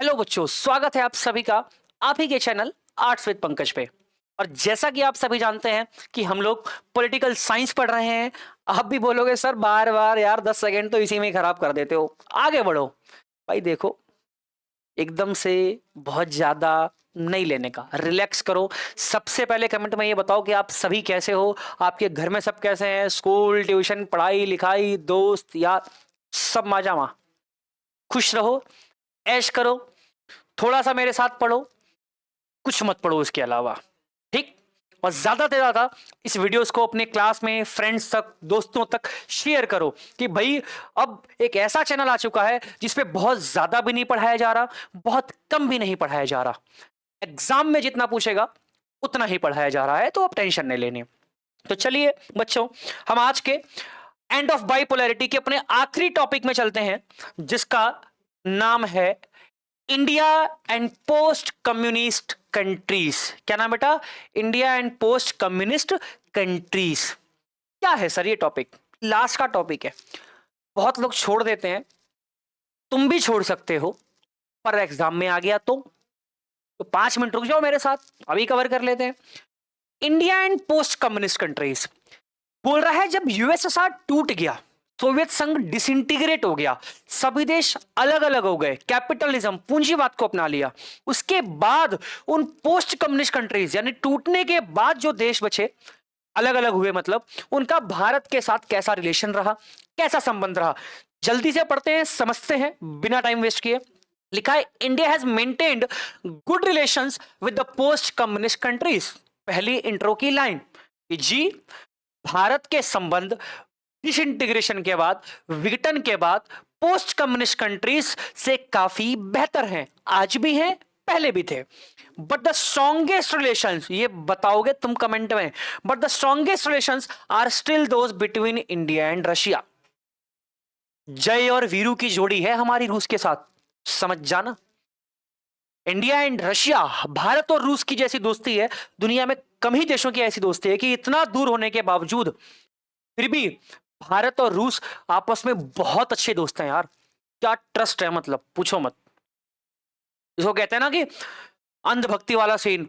Hello बच्चों, स्वागत है आप सभी का आप ही के चैनल आर्ट्स विद पंकज पे। और जैसा कि आप सभी जानते हैं कि हम लोग पॉलिटिकल साइंस पढ़ रहे हैं। आप भी बोलोगे सर बार बार यार 10 सेकंड तो इसी में ही खराब कर देते हो, आगे बढ़ो। भाई देखो, एकदम से बहुत ज्यादा नहीं लेने का, रिलैक्स करो। सबसे पहले कमेंट में ये बताओ कि आप सभी कैसे हो, आपके घर में सब कैसे हैं, स्कूल ट्यूशन पढ़ाई लिखाई दोस्त यार सब माजामा। खुश रहो, ऐश करो, थोड़ा सा मेरे साथ पढ़ो, कुछ मत पढ़ो उसके अलावा, ठीक। और ज्यादा से ज्यादा इस वीडियोस को अपने क्लास में फ्रेंड्स तक दोस्तों तक शेयर करो कि भाई अब एक ऐसा चैनल आ चुका है जिसपे बहुत ज्यादा भी नहीं पढ़ाया जा रहा, बहुत कम भी नहीं पढ़ाया जा रहा। एग्जाम में जितना पूछेगा उतना ही पढ़ाया जा रहा है, तो अब टेंशन नहीं लेनी। तो चलिए बच्चों, हम आज के एंड ऑफ बाइपोलैरिटी के अपने आखिरी टॉपिक में चलते हैं, जिसका नाम है India and post communist countries. क्या नाम बेटा? India and post communist countries. क्या है सर ये टॉपिक? लास्ट का टॉपिक है। बहुत लोग छोड़ देते हैं, तुम भी छोड़ सकते हो, पर एग्जाम में आ गया तो 5 मिनट रुक जाओ मेरे साथ, अभी कवर कर लेते हैं। India and post communist countries बोल रहा है, जब यूएसएसआर टूट गया, सोवियत संघ डिसइंटीग्रेट हो गया, सभी देश अलग अलग हो गए, कैपिटलिज्म पूंजीवाद को अपना लिया, उसके बाद उन पोस्ट कम्युनिस्ट कंट्रीज यानी टूटने के बाद जो देश बचे अलग अलग हुए, मतलब उनका भारत के साथ कैसा रिलेशन रहा, कैसा संबंध रहा। जल्दी से पढ़ते हैं, समझते हैं बिना टाइम वेस्ट किए। लिखा है, India has maintained good relations with the post communist countries. पहली इंट्रो की लाइन जी, भारत के संबंध डिसइंटीग्रेशन के बाद, विघटन के बाद पोस्ट कम्युनिस्ट कंट्रीज से काफी बेहतर हैं, आज भी हैं, पहले भी थे। बट द स्ट्रॉन्गेस्ट रिलेशंस, ये बताओगे तुम कमेंट में, but the strongest relations are still those between India and Russia. Jai और वीरू की जोड़ी है हमारी रूस के साथ, समझ जाना। इंडिया एंड रशिया, भारत और रूस की जैसी दोस्ती है दुनिया में कम ही देशों की ऐसी दोस्ती है कि इतना दूर होने के बावजूद फिर भी भारत और रूस आपस में बहुत अच्छे दोस्त हैं यार। क्या ट्रस्ट है, मतलब पूछो मत। इसको कहते हैं ना कि अंधभक्ति वाला सीन,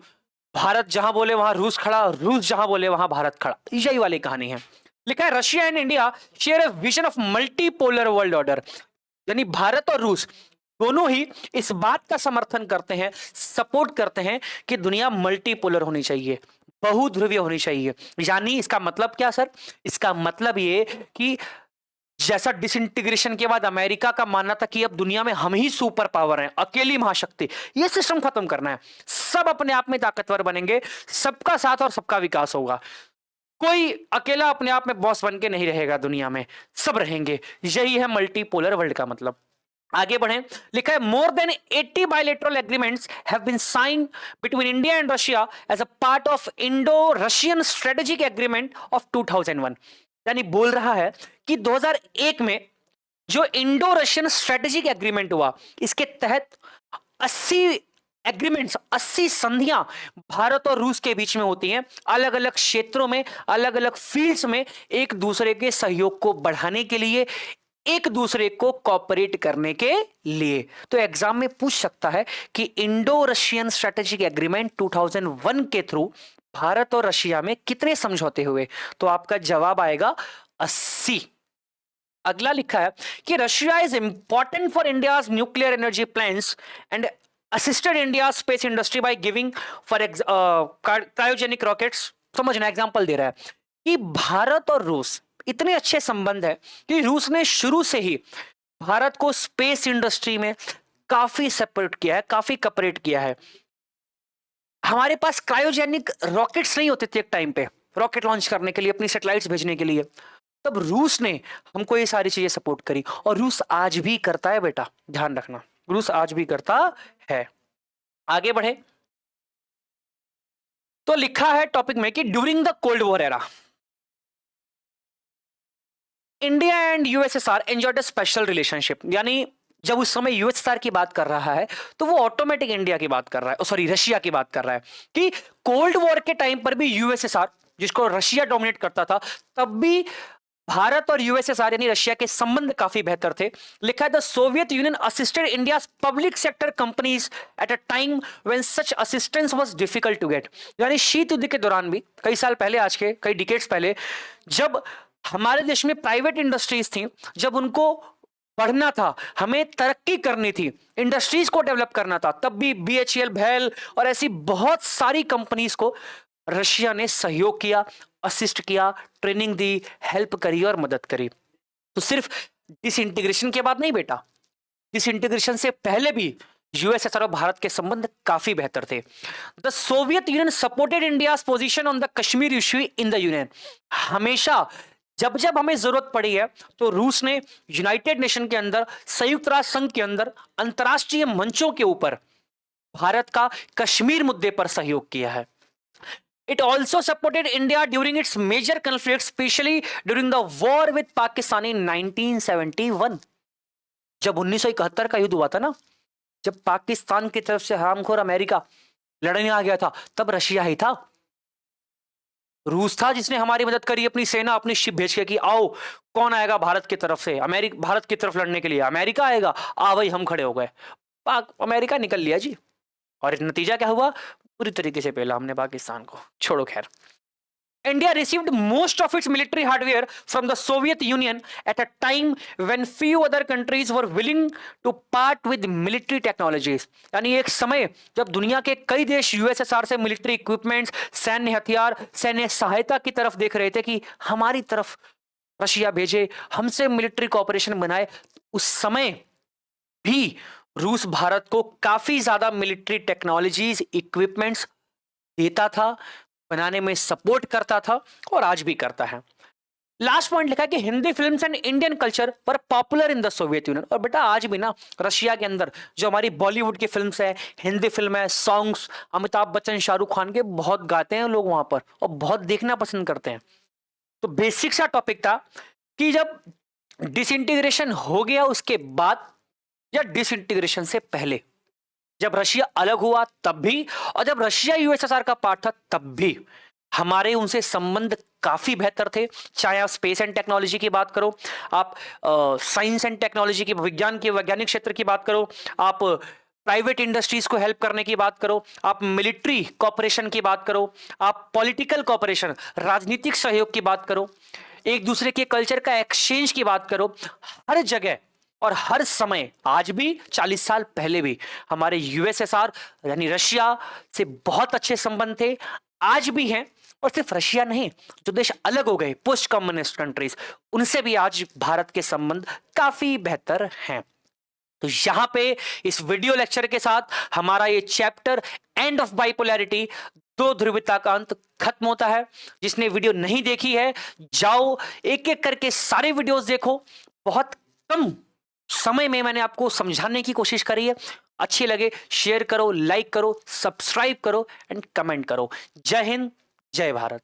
भारत जहां बोले वहां रूस खड़ा, रूस जहां बोले वहां भारत खड़ा, यही वाली कहानी है। लिखा है, Russia and India share a vision of multipolar world order. यानी भारत और रूस दोनों ही इस बात का समर्थन करते हैं, सपोर्ट करते हैं कि दुनिया मल्टीपोलर होनी चाहिए, बहुध्रुवीय होनी चाहिए। यानी इसका मतलब क्या सर? इसका मतलब ये कि जैसा डिसइंटीग्रेशन के बाद अमेरिका का मानना था कि अब दुनिया में हम ही सुपर पावर हैं, अकेली महाशक्ति, ये सिस्टम खत्म करना है। सब अपने आप में ताकतवर बनेंगे, सबका साथ और सबका विकास होगा। कोई अकेला अपने आप में बॉस बन के नहीं रहेगा दुनिया में, सब रहेंगे। यही है मल्टीपोलर वर्ल्ड का मतलब। आगे बढ़ें, लिखा है, more than 80 bilateral agreements have been signed between India and Russia as a part of Indo Russian strategic agreement of 2001। यानी बोल रहा है कि 2001 में जो इंडो रशियन स्ट्रेटेजिक एग्रीमेंट हुआ, इसके तहत 80 एग्रीमेंट्स, 80 संधियां भारत और रूस के बीच में होती हैं, अलग अलग क्षेत्रों में, अलग अलग फील्ड्स में, एक दूसरे के सहयोग को बढ़ाने के लिए, एक दूसरे को कॉपरेट करने के लिए। तो एग्जाम में पूछ सकता है कि इंडो रशियन स्ट्रेटेजिक एग्रीमेंट 2001 के थ्रू भारत और रशिया में कितने समझौते हुए? तो आपका जवाब आएगा 80। अगला लिखा है कि Russia is important for India's nuclear energy plans and assisted India space industry by giving for cryogenic rockets. समझना, एग्जांपल दे रहा है कि भारत और रूस इतने अच्छे संबंध है कि रूस ने शुरू से ही भारत को स्पेस इंडस्ट्री में काफी सपोर्ट किया है, काफी कॉपरेट किया है। हमारे पास क्रायोजेनिक रॉकेट्स नहीं होते थे एक टाइम पे, रॉकेट लॉन्च करने के लिए, अपनी सैटेलाइट्स भेजने के लिए, तब रूस ने हमको ये सारी चीजें सपोर्ट करी, और रूस आज भी करता है बेटा, ध्यान रखना, रूस आज भी करता है। आगे बढ़े तो लिखा है टॉपिक में कि during the cold war era India and USSR enjoyed a special relationship. यानी जब उस समय यूएसएसआर की बात कर रहा है तो वो ऑटोमेटिक इंडिया की बात कर रहा है, सॉरी रशिया की बात कर रहा है कि कोल्ड वॉर के टाइम पर भी यूएसएसआर, जिसको रशिया डोमिनेट करता था, तब भी भारत और यूएसएसआर यानी रशिया के संबंध काफी बेहतर थे। लिखा है the Soviet Union assisted India public sector companies at a time when such assistance was difficult to get. यानी शीत युद्ध के दौरान भी कई साल पहले, आज के कई डिकेड्स पहले, जब हमारे देश में प्राइवेट इंडस्ट्रीज थी, जब उनको बढ़ना था, हमें तरक्की करनी थी, इंडस्ट्रीज को डेवलप करना था, तब भी बीएचईएल, भेल और ऐसी बहुत सारी कंपनीज को रशिया ने सहयोग किया, असिस्ट किया, ट्रेनिंग दी, हेल्प करी और मदद करी। तो सिर्फ डिसइंटीग्रेशन के बाद नहीं बेटा, डिसइंटीग्रेशन से पहले भी यूएसएसआर और भारत के संबंध काफी बेहतर थे। The Soviet union supported India's position on the Kashmir issue in the union. हमेशा जब जब हमें जरूरत पड़ी है तो रूस ने यूनाइटेड नेशन के अंदर, संयुक्त राष्ट्र संघ के अंदर, अंतरराष्ट्रीय मंचों के ऊपर भारत का कश्मीर मुद्दे पर सहयोग किया है। It also supported India during its major conflicts, especially during the war with Pakistan in 1971. जब 1971 का युद्ध हुआ था ना, जब पाकिस्तान की तरफ से हरामखोर अमेरिका लड़ने आ गया था, तब रशिया ही था, रूस था जिसने हमारी मदद करी, अपनी सेना, अपनी शिप भेज के कि आओ, कौन आएगा भारत की तरफ से, भारत की तरफ लड़ने के लिए, अमेरिका आएगा, आ भाई हम खड़े हो गए, अमेरिका निकल लिया जी। और नतीजा क्या हुआ, पूरी तरीके से पहला हमने पाकिस्तान को, छोड़ो खैर। India received most of its military hardware from the Soviet Union at a time when few other countries were willing to part with military technologies. यानी एक समय जब दुनिया के कई देश यूएसएसआर से मिलिट्री इक्विपमेंट्स, सैन्य हथियार, सैन्य सहायता की तरफ देख रहे थे कि हमारी तरफ रशिया भेजे, हमसे मिलिट्री कोऑपरेशन बनाए। उस समय भी रूस भारत को काफी ज्यादा मिलिट्री टेक्नोलॉजीज, इक्विपमेंट्स देता था, बनाने में सपोर्ट करता था और आज भी करता है। लास्ट पॉइंट लिखा है कि Hindi films and Indian culture were popular in the Soviet union. और बेटा आज भी ना रशिया के अंदर जो हमारी बॉलीवुड की फिल्म्स है, हिंदी फिल्म है, सॉन्ग्स अमिताभ बच्चन, शाहरुख खान के बहुत गाते हैं लोग वहां पर और बहुत देखना पसंद करते हैं। तो बेसिक सा टॉपिक था कि जब डिसइंटीग्रेशन हो गया उसके बाद या डिसइंटीग्रेशन से पहले, जब रशिया अलग हुआ तब भी और जब रशिया यूएसएसआर का पार्ट था तब भी हमारे उनसे संबंध काफी बेहतर थे। चाहे आप स्पेस एंड टेक्नोलॉजी की बात करो, आप साइंस एंड टेक्नोलॉजी की, विज्ञान के वैज्ञानिक क्षेत्र की बात करो, आप प्राइवेट इंडस्ट्रीज को हेल्प करने की बात करो, आप मिलिट्री कॉपरेशन की बात करो, आप पॉलिटिकल कॉपरेशन, राजनीतिक सहयोग की बात करो, एक दूसरे के कल्चर का एक्सचेंज की बात करो, हर जगह और हर समय, आज भी 40 साल पहले भी हमारे यूएसएसआर यानी रशिया से बहुत अच्छे संबंध थे, आज भी हैं। और सिर्फ रशिया नहीं, जो देश अलग हो गए पोस्ट कम्युनिस्ट कंट्रीज, उनसे भी आज भारत के संबंध काफी बेहतर हैं। तो यहां पे इस वीडियो लेक्चर के साथ हमारा ये चैप्टर एंड ऑफ बाइपोलैरिटी, दो ध्रुवीयता का अंत, खत्म होता है। जिसने वीडियो नहीं देखी है जाओ एक एक करके सारे वीडियोस देखो। बहुत कम समय में मैंने आपको समझाने की कोशिश करी है। अच्छी लगे शेयर करो, लाइक करो, सब्सक्राइब करो एंड कमेंट करो। जय हिंद, जय भारत।